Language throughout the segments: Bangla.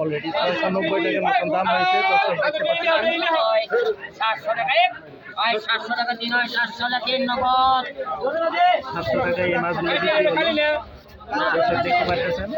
অলরেডি 690 টাকার মতন দাম হয়েছে। 700 টাকা 700 টাকা দিন হয় 700 টাকা 3 নগদ 700 টাকা এই মাছগুলো বিক্রি হলো। দর্শক দেখতে পাচ্ছেন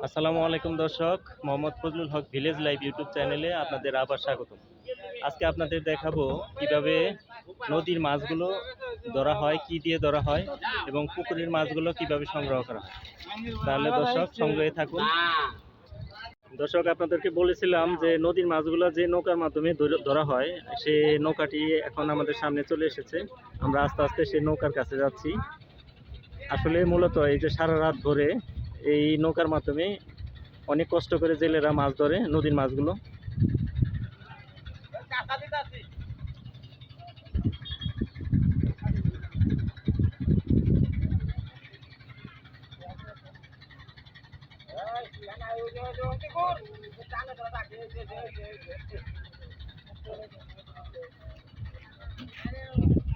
আসসালামু আলাইকুম দর্শক, মোহাম্মদ ফজলুল হক ভিলেজ লাইভ ইউটিউব চ্যানেলে আপনাদের আবার স্বাগতম। আজকে আপনাদের দেখাবো কিভাবে নদীর মাছগুলো ধরা হয়, কি দিয়ে ধরা হয় এবং পুকুরের মাছগুলো কিভাবে সংগ্রহ করা হয়। তাহলে দর্শক সংগ্রহে থাকুন। দর্শক আপনাদেরকে বলেছিলাম যে নদীর মাছগুলো যে নৌকার মাধ্যমে ধরা হয়, সে নৌকাটি এখন আমাদের সামনে চলে এসেছে। আমরা আস্তে আস্তে সেই নৌকার কাছে যাচ্ছি। আসলে মূলত এই যে সারা রাত ধরে এই নৌকার মাধ্যমে অনেক কষ্ট করে জেলেরা মাছ ধরে নদীর মাছগুলো।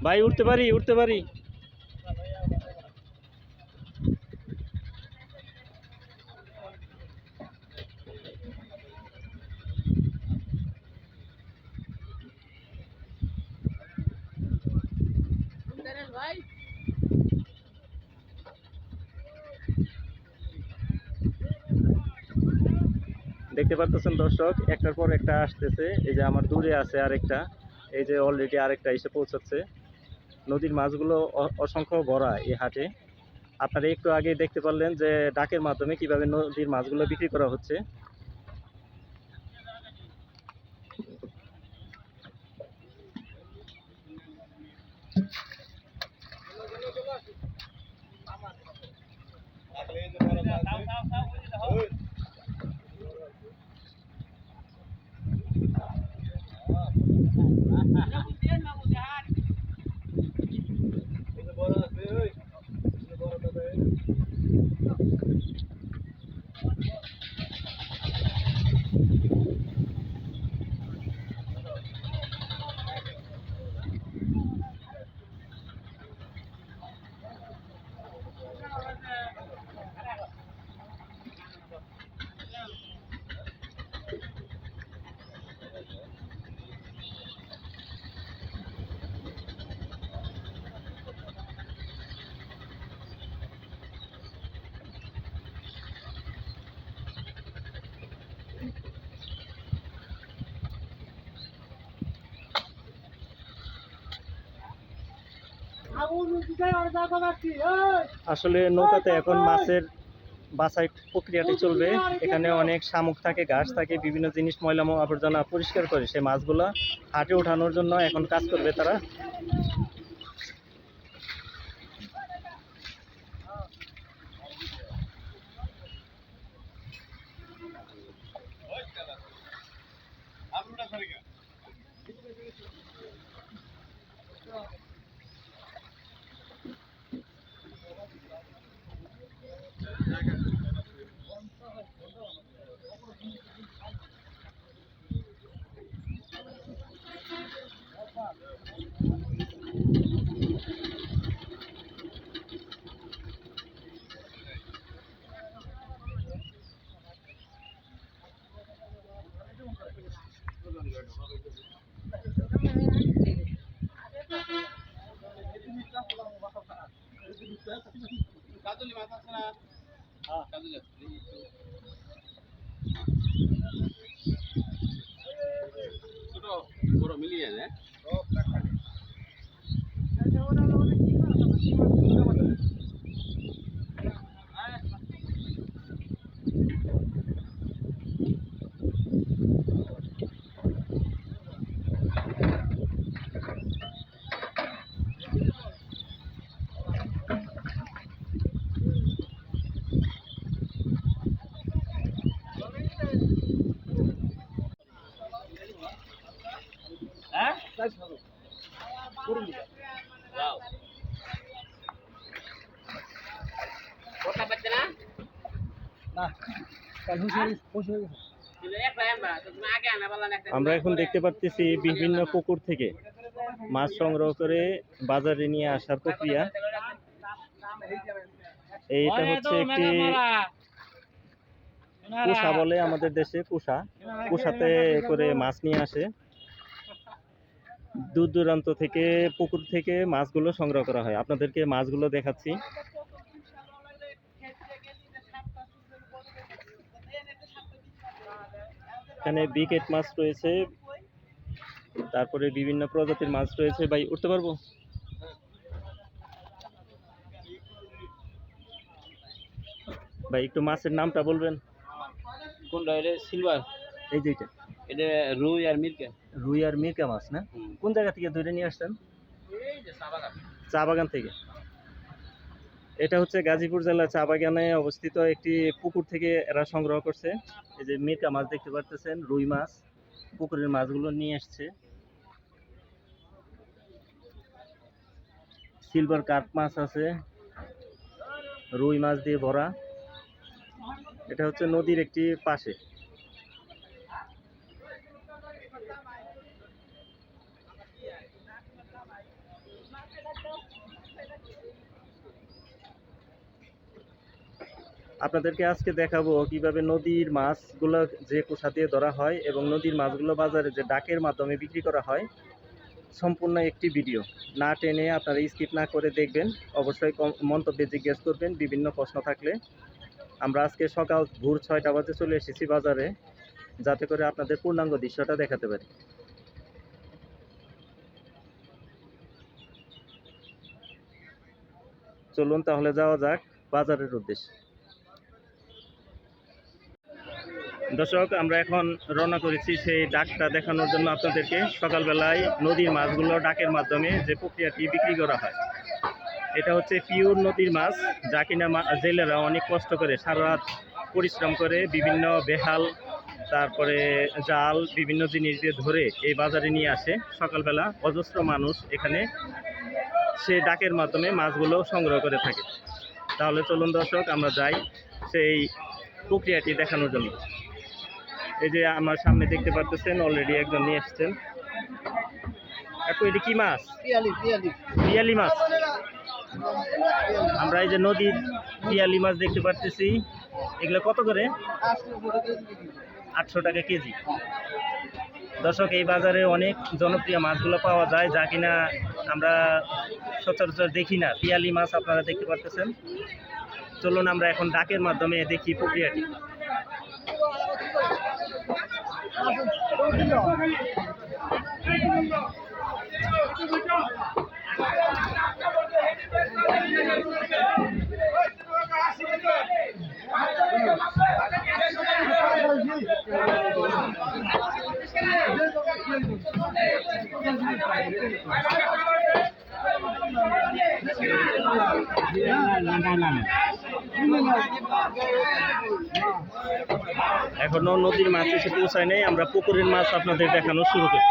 ভাই উঠতে পারি, উঠতে পারি। দেখতে পাচ্ছেন দর্শক, একটার পর একটা আসতেছে। এই যে আমার দূরে আছে আরেকটা, এই যে অলরেডি আরেকটা এসে পৌঁছাচ্ছে। নদীর মাছগুলো অসংখ্য ভরা এই হাটে। আপনারা একটু আগে দেখতে পারলেন যে ডাকের মাধ্যমে কিভাবে নদীর মাছগুলো বিক্রি করা হচ্ছে। আসলে নৌকাতে এখন মাছের বাছাই প্রক্রিয়াটি চলবে। এখানে অনেক শামুক থাকে, ঘাস থাকে, বিভিন্ন জিনিস ময়লা আবর্জনা পরিষ্কার করে সেই মাছগুলা হাটে ওঠানোর জন্য এখন কাজ করবে তারা। ওটা পাচ্ছে না তুমি আগে আনা বলা না আমরা এখন দেখতে পাচ্ছি বিভিন্ন পুকুর থেকে মাছ সংগ্রহ করে বাজারে নিয়ে আসার প্রক্রিয়া। এইটা হচ্ছে একটি কুসা বলে আমাদের দেশে, কুসাতে করে মাছ নিয়ে আসে। দূর দূরান্ত থেকে পুকুর থেকে মাছগুলো সংগ্রহ করা হয়। আপনাদেরকে মাছগুলো দেখাচ্ছি। এখানে বিকেট মাছ রয়েছে, তারপরে বিভিন্ন প্রজাতির মাছ রয়েছে। ভাই উঠতে পারবো? ভাই একটু মাছের নামটা বলবেন? কোনটা এটা সিলভার, এই যে এটা এটা রুই আর মিরকা। রুই আর মিরকা মাছ না? কোন জায়গা থেকে ধরে নিয়ে আসছেন? এই যে চা বাগান। চা বাগান থেকে। এটা হচ্ছে গাজীপুর জেলার চা বাগানে অবস্থিত একটি পুকুর থেকে এরা সংগ্রহ করছে। এই যে মিরকা মাছ দেখতে পারতেছেন, রুই মাছ পুকুরের মাছগুলো নিয়ে আসছে। সিলভার কার্প মাছ আছে, রুই মাছ দিয়ে ভরা। এটা হচ্ছে নদীর একটি পাশে। আপনাদেরকে আজকে দেখাবো কিভাবে নদীর মাছগুলো যে কুসা দিয়ে ধরা হয় এবং নদীর মাছগুলো বাজারে যে ডাকের মাধ্যমে বিক্রি করা হয়। সম্পূর্ণ একটি ভিডিও, না টেনে আপনারা স্কিপ না করে দেখবেন। অবশ্যই মন্তব্যে জিজ্ঞেস করবেন বিভিন্ন প্রশ্ন থাকলে। আমরা আজকে সকাল ভোর 6টা বাজে চলে এসেছি বাজারে, যাতে করে আপনাদের পূর্ণাঙ্গ দৃশ্যটা দেখাতে পারি। চলুন তাহলে যাওয়া যাক বাজারের উদ্দেশ্যে। দর্শক, আমরা এখন রওনা করেছি সেই ডাকটা দেখানোর জন্য আপনাদেরকে। সকালবেলায় নদীর মাছগুলো ডাকের মাধ্যমে যে প্রক্রিয়াটি বিক্রি করা হয়, এটা হচ্ছে পিওর নদীর মাছ, যা কিনা জেলেরা অনেক কষ্ট করে সারা রাত পরিশ্রম করে বিভিন্ন বেহাল, তারপরে জাল, বিভিন্ন জিনিস দিয়ে ধরে এই বাজারে নিয়ে আসে। সকালবেলা অজস্র মানুষ এখানে সেই ডাকের মাধ্যমে মাছগুলো সংগ্রহ করে থাকে। তাহলে চলুন দর্শক, আমরা যাই সেই প্রক্রিয়াটি দেখানোর জন্য। এই যে আমার সামনে দেখতে পাচ্ছেন, অলরেডি একজন নিয়ে এসছেন। এটি কি মাছ? পিয়ালি মাছ। আমরা এই যে নদীর পিয়ালি মাছ দেখতে পাচ্ছি। এগুলো কত করে? 800 টাকা কেজি। দর্শক, এই বাজারে অনেক জনপ্রিয় মাছগুলো পাওয়া যায়, যা কিনা আমরা সচরাচর দেখি না। পিয়ালি মাছ আপনারা দেখতে পাচ্ছেন। চলুন আমরা এখন ডাকের মাধ্যমে দেখি প্রক্রিয়াটি। এখনো নদীর মাছ এসে পৌঁছায় নেই, আমরা পুকুরের মাছ আপনাদের দেখানো শুরু করি।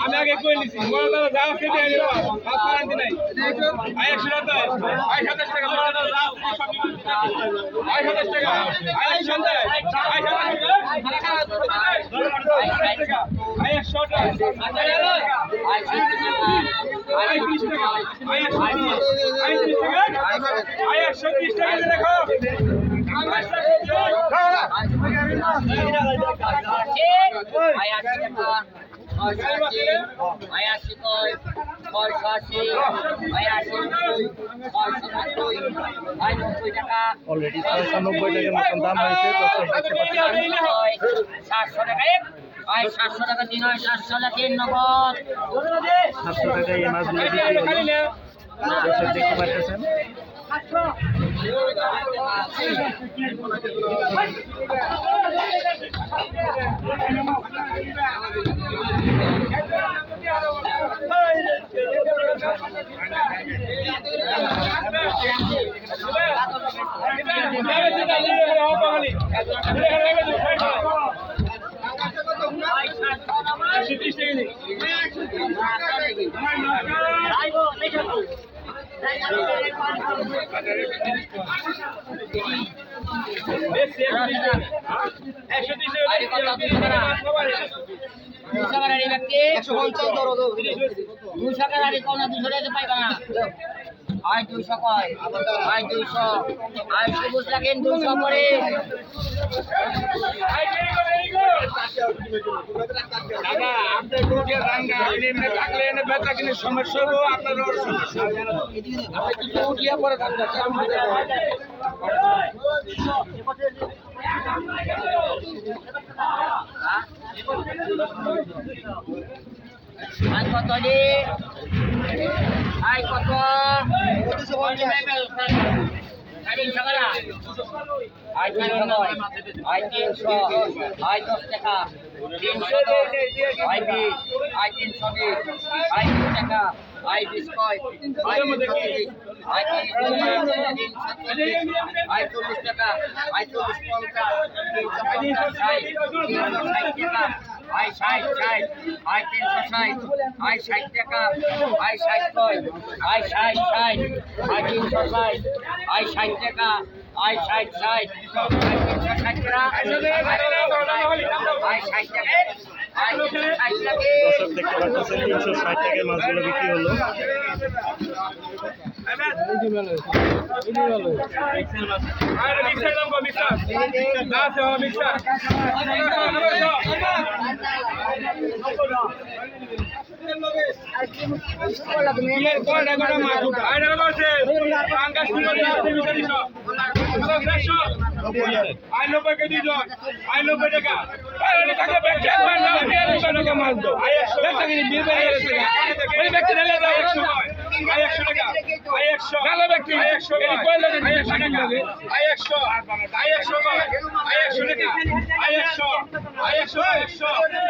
আমি আগে কই নিছি বড় দাদা যা আছে দিয়ে নিও আর পারান্তি নাই আয় 100 টাকা আয় 27 টাকা বড় দাদা যা আয় 27 টাকা আয় 100 টাকা আয় 27 টাকা আয় 100 টাকা আয় 20 টাকা আয় 100 আয় 30 টাকা আয় 130 টাকা দেখো অলরেডি 690 টাকার মতন দাম হয়েছে। দর্শক দেখতে পাচ্ছেন 700 টাকা 700 টাকা দিন হয় 700 টাকা তিন নগদ 700 টাকায় এই মাছগুলো বিক্রি হলো। দর্শক দেখতে পাচ্ছেন আয় 200 কয় আয় 200 আয় সবুজ লাগেন 200 করে দাদা আপনি কোটিয়া রাঙ্গা আপনি এমনি থাকলে এনে বেচা কিনে সমস্যা হবে আপনার সমস্যা আপনি তো কোটিয়া পরে থাকবেন আয় কত রে আয় কত আরে সকালা আয় 300 আয় 300 আয় 10 টাকা 300 আয় 20 আয় 320 আয় 20 টাকা আয় 20 কয় আয় 30 আয় 30 আয় 40 টাকা আয় 40 50 350 টাকা আয় 60 আয় 360 আয় 60 টাকা আয় 60 কয় আয় 60 আয় 360 আয় 60 টাকা আয় 60 আয় 360 টাকা আয় 60 টাকা আয় 60 টাকা দর্শক দেখতে পাচ্ছেন 360 টাকায় মাছগুলো বিক্রি হলো। আরে মিক্সার দাম কো মিক্সার না সে মিক্সার এর কোন এগোটা মাছ আয় না আছে পাঙ্গাস কিলো আছে মিক্সার দিছো আয় 90 কে দিছো আয় 90 টাকা আরে টাকা ব্যাগ না না 100 টাকা মাছ দাও আয় 100 টাকা কি বিল বেরিয়ে গেছে ওই ব্যক্তি ঢেলে দাও 100 আয় 100 টাকা আয় 100 নালে ব্যক্তি আয় 100 এর কয় লাগে আয় 100 টাকা আয় 100 আয় 100 আয় 100 টাকা আয় 100 আয় 100 আয় 100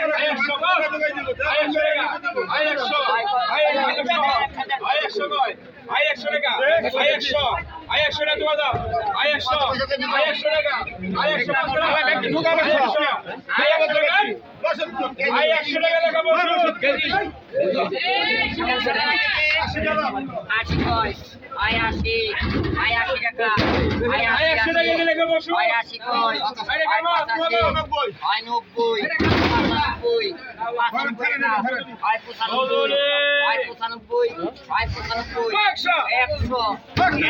আয় 100 আয় 100 টাকা আয় 100 আয় 100 আয় 100 কয় আয় 100 টাকা আয় 100 আয় 100 টাকা দাও আয় 100 আয় 100 টাকা আয় 100 টাকা ব্যক্তি ঢুকা 100 আয় 100 টাকা আয় 100 টাকা লাগাবো কেজি 80 কয় আয় 80 আয় 80 টাকা আয় 100 টাকা দিলে লাগাবো আয় 80 কয় আরে কামা 90 আয় 90 আয় 95 আয় 95 আয় 95 100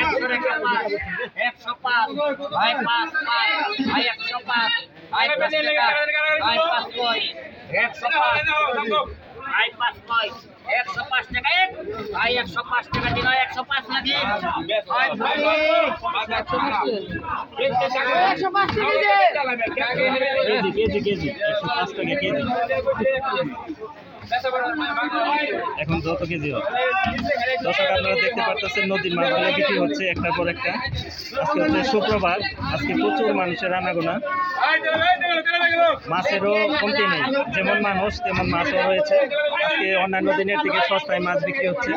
100 টাকা পাঁচ 105 আয় 5 আয় 105 আয় 5 টাকা আয় 5 কয় 105 আয় 5 কয় 105 টাকা আয় 105 টাকা দিন 105 নাকি আয় 105 কেজি 105 টাকা কেজি। এখন যত কেজি হয়। দর্শক আপনারা দেখতে পাচ্ছেন নদীর মাছগুলো বিক্রি হচ্ছে একটার পর একটা। আজকে হচ্ছে শুক্রবার, আজকে প্রচুর মানুষের আনাগোনা, মাছেরও কমতি নেই, যেমন মানুষ তেমন মাছও রয়েছে। আজকে অন্যান্য দিনের থেকে সস্তায় মাছ বিক্রি হচ্ছে।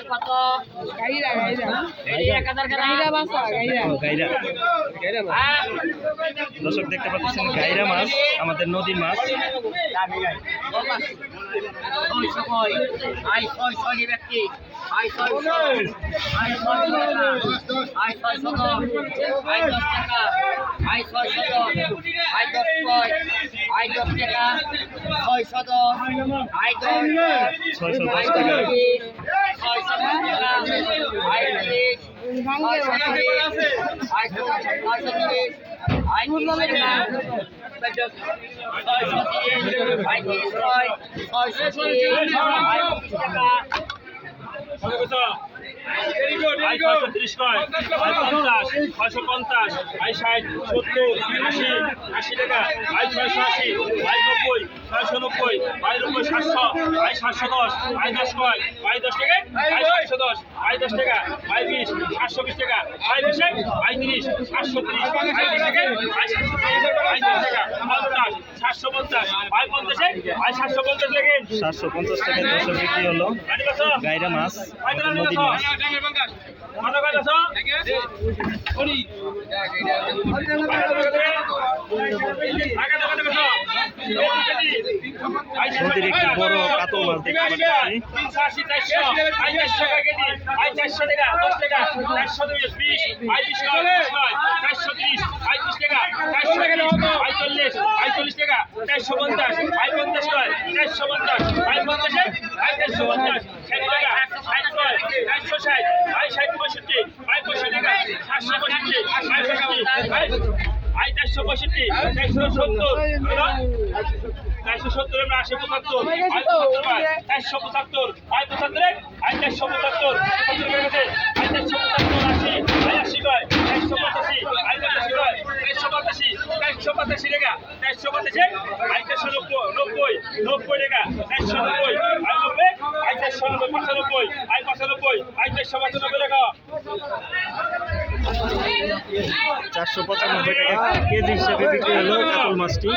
কত গাইরা 1000 গাইরা দর্শক দেখতে পাচ্ছেন গাইরা মাছ আমাদের নদীর মাছ। Very good, very good. 30 কয় 50 650 60 70 80 80 টাকা 680 90 690 90 700 710 10 কয় 10 টাকা 710 10 টাকা 20 720 টাকা 20 30 730 20 টাকা 750 টাকা 50 750 50 750 লেগে 750 টাকা দর্শক বিক্রি হলো গাইরা মাছ নদীর মাছ। নদীর একটি বড় কাতল মাছ দেখতে পাচ্ছি। 495 টাকা কেজি হিসেবে বিক্রি হলো কাতল মাছটি।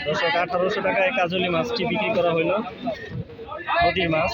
দর্শক 1800 টাকায় কাজলি মাছটি বিক্রি করা হইল নদীর মাছ।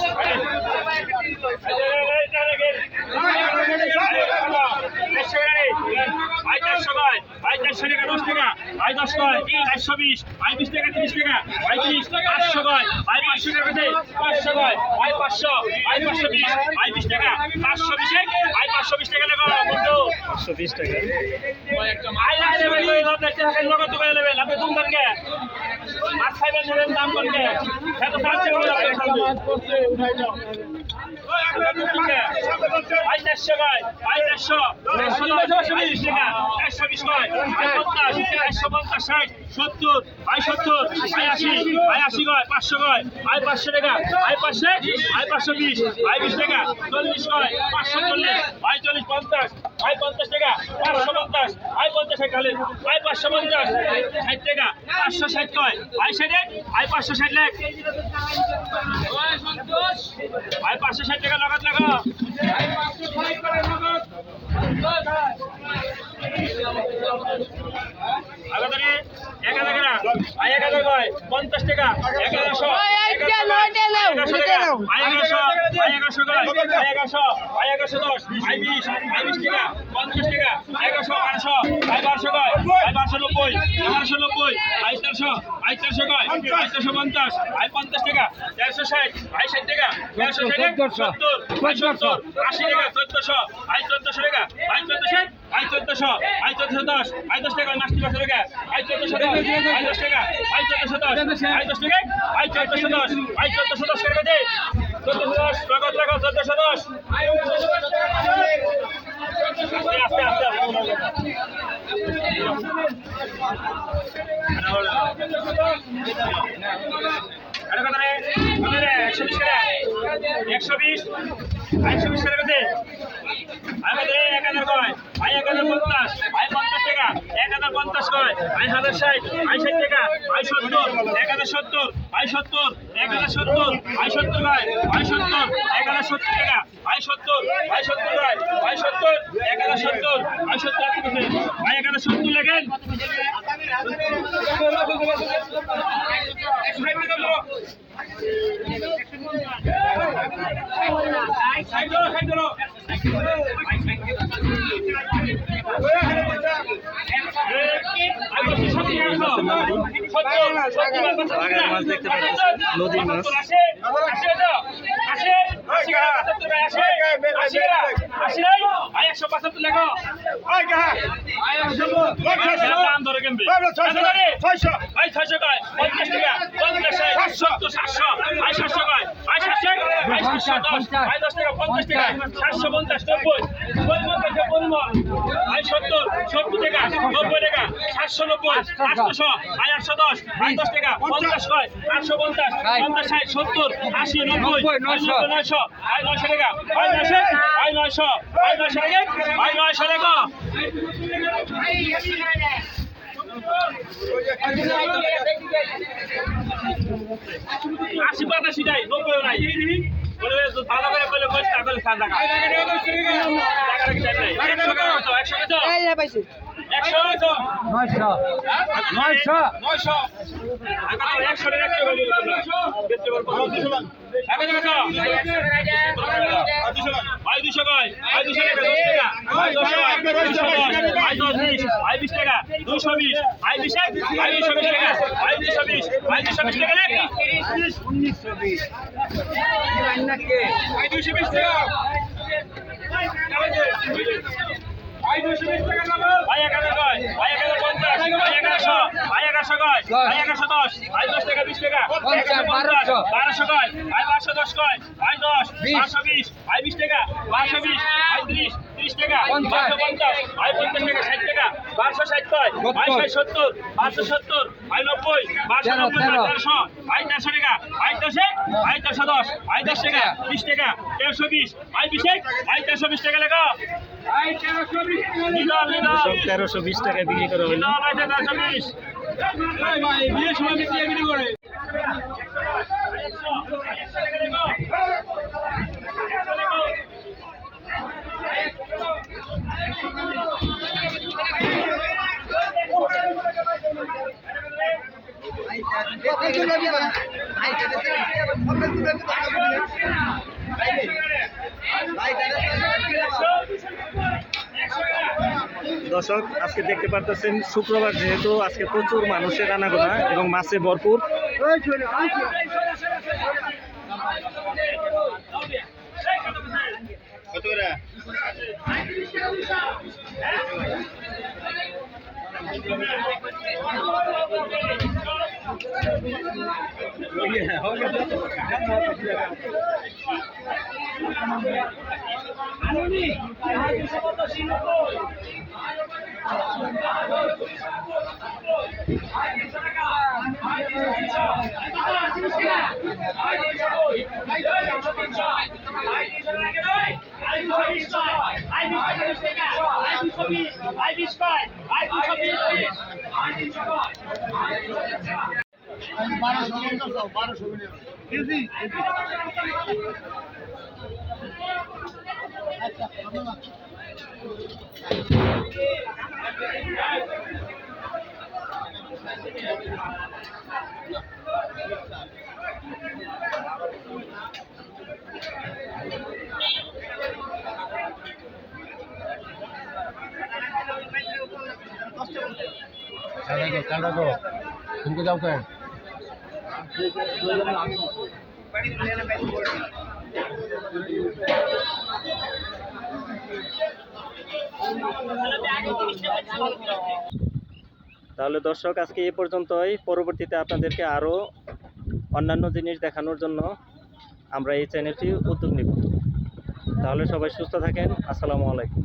আই 1400 আই 1410 আই 10 টাকা মাছটি বাসা টাকা আই 1410 আই 10 টাকা আই 1410 আই 10 টাকা আই 1410 আই 1410 টাকা দে 1410 নগদ লাগা 1410 আস্তে আস্তে আরে কত রে 120 টাকা 120 120 টাকা দে আগে দে 1000 কয় আই 1050 আই 50 টাকা 1050 কয় আই 1060 আই 60 টাকা আই 70 1070 আই 70 1070 আই 70 কয় আই 70 1070 টাকা আই 70 আই 70 কয় আই 70 1070 আই 70 আই 1070 লাগেন বাগান মাছ দেখতে পাচ্ছেন, নদীর মাছ। আশি পাতা সিটাই 90 নাই ভালো করে বলে বসে টাকা খাওয়া টাকা 1320 টাকায় বিক্রি করা হলো। দর্শক আজকে দেখতে পারতেছেন শুক্রবার যেহেতু আজকে প্রচুর মানুষের আনাগোনা এবং মাছে ভরপুর। तुमको जाओ क्या তাহলে দর্শক আজকে এই পর্যন্তই। পরবর্তীতে আপনাদেরকে আরও অন্যান্য জিনিস দেখানোর জন্য আমরা এই চ্যানেলটি উদ্যোগ নেব। তাহলে সবাই সুস্থ থাকেন। আসসালামু আলাইকুম।